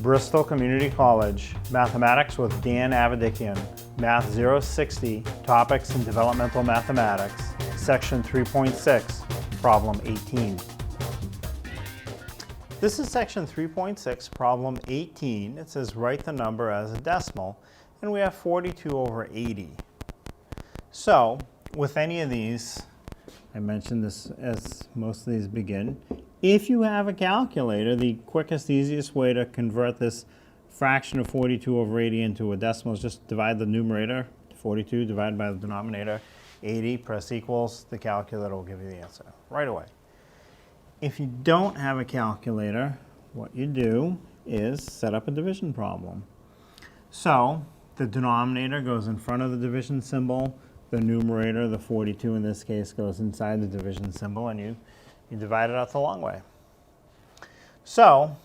Bristol Community College, Mathematics with Dan Avedikian, Math 060, Topics in Developmental Mathematics, Section 3.6, Problem 18. This is Section 3.6, Problem 18. It says write the number as a decimal, and we have 42 over 80. So, with any of these, I mentioned this as most of these begin, if you have a calculator, the quickest, easiest way to convert this fraction of 42 over 80 into a decimal is just divide the numerator, 42, divided by the denominator, 80, press equals, the calculator will give you the answer right away. If you don't have a calculator, what you do is set up a division problem. So the denominator goes in front of the division symbol, the numerator, the 42 in this case, goes inside the division symbol, and you divide it out the long way. So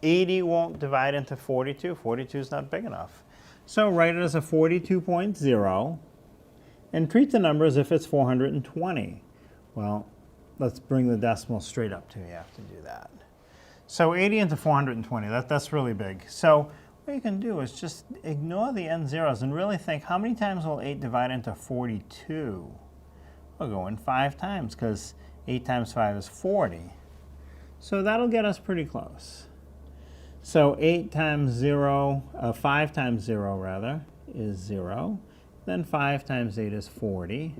80 won't divide into 42. 42 is not big enough. So write it as a 42.0 and treat the number as if it's 420. Well, let's bring the decimal straight up to you. You have to do that. So 80 into 420, that's really big. So what you can do is just ignore the end zeros and really think, how many times will 8 divide into 42? We'll go in 5 times, because 8 times 5 is 40. So that'll get us pretty close. So 5 times 0 rather, is 0. Then 5 times 8 is 40.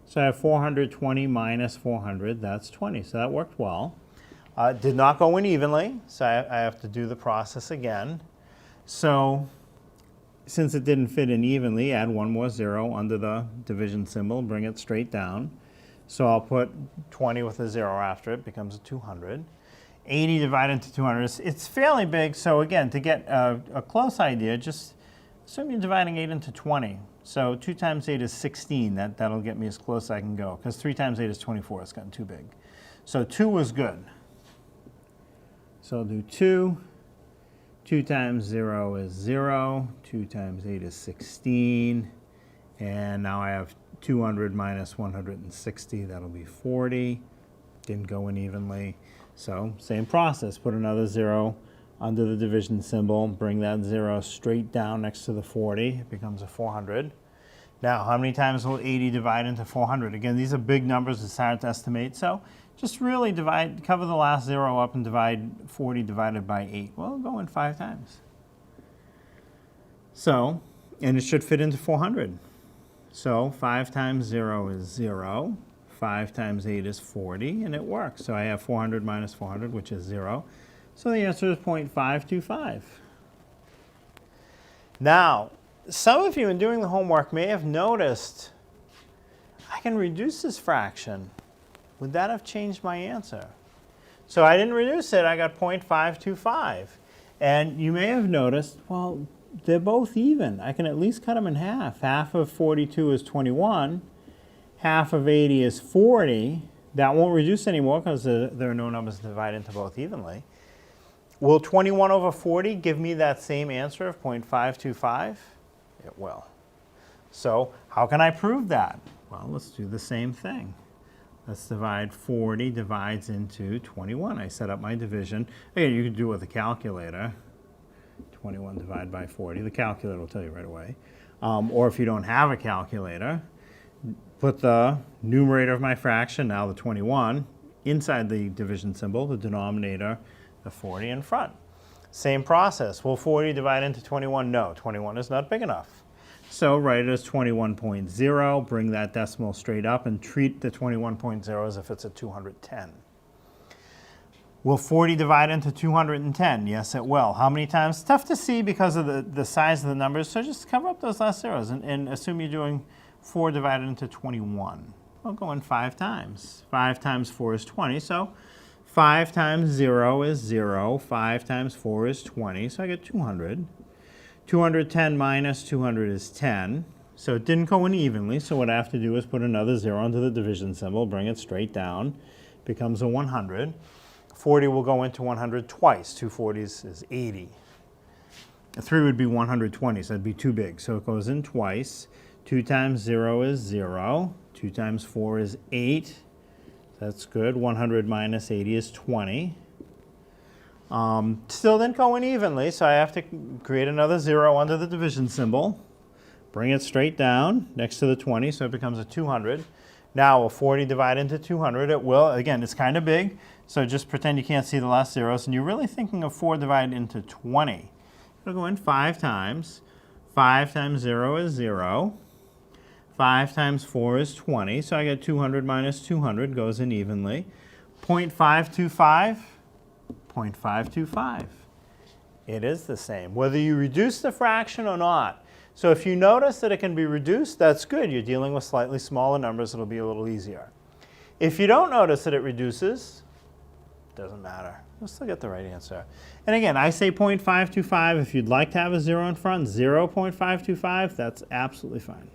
So I have 420 minus 400, that's 20. So that worked well. Did not go in evenly, so I have to do the process again. So since it didn't fit in evenly, add one more 0 under the division symbol, bring it straight down. So I'll put 20 with a 0 after it, becomes a 200. 80 divided into 200, it's fairly big, so again, to get a close idea, just assume you're dividing 8 into 20. So 2 times 8 is 16, that'll get me as close as I can go, because 3 times 8 is 24, it's gotten too big. So 2 was good. So I'll do 2. 2 times 0 is 0, 2 times 8 is 16, and now I have 200 minus 160, that'll be 40. Didn't go in evenly. So same process, put another 0 under the division symbol, bring that 0 straight down next to the 40, it becomes a 400. Now, how many times will 80 divide into 400? Again, these are big numbers, it's hard to estimate, so just really cover the last 0 up and divide 40 divided by 8. Well, go in 5 times. So, and it should fit into 400. So 5 times 0 is 0, 5 times 8 is 40, and it works. So I have 400 minus 400, which is 0. So the answer is 0.525. Now, some of you in doing the homework may have noticed I can reduce this fraction. Would that have changed my answer? So I didn't reduce it, I got 0.525. And you may have noticed, well, they're both even. I can at least cut them in half. Half of 42 is 21. Half of 80 is 40. That won't reduce anymore because there are no numbers to divide into both evenly. Will 21 over 40 give me that same answer of 0.525? It will. So how can I prove that? Well, let's do the same thing. Let's divide 40 divides into 21. I set up my division. Again, you can do it with a calculator. 21 divided by 40. The calculator will tell you right away. Or if you don't have a calculator, put the numerator of my fraction, now the 21, inside the division symbol, the denominator, the 40 in front. Same process. Will 40 divide into 21? No, 21 is not big enough. So write it as 21.0, bring that decimal straight up, and treat the 21.0 as if it's a 210. Will 40 divide into 210? Yes, it will. How many times? It's tough to see because of the size of the numbers, so just cover up those last zeros and assume you're doing 4 divided into 21. We'll go in 5 times. 5 times 4 is 20, so 5 times 0 is 0. 5 times 4 is 20, so I get 200. 210 minus 200 is 10. So it didn't go in evenly, so what I have to do is put another 0 into the division symbol, bring it straight down, becomes a 100. 40 will go into 100 twice. 2 40s is 80. A 3 would be 120, so that'd be too big. So it goes in twice. 2 times 0 is 0. 2 times 4 is 8. That's good. 100 minus 80 is 20. Still didn't go in evenly, so I have to create another 0 under the division symbol. Bring it straight down next to the 20, so it becomes a 200. Now, will 40 divide into 200? It will. Again, it's kind of big, so just pretend you can't see the last zeros, and you're really thinking of 4 divided into 20. It'll go in 5 times. 5 times 0 is 0. 5 times 4 is 20, so I get 200 minus 200 goes in evenly. 0.525, 0.525. It is the same, whether you reduce the fraction or not. So if you notice that it can be reduced, that's good. You're dealing with slightly smaller numbers, it'll be a little easier. If you don't notice that it reduces, it doesn't matter. You'll still get the right answer. And again, I say 0.525. If you'd like to have a 0 in front, 0.525, that's absolutely fine.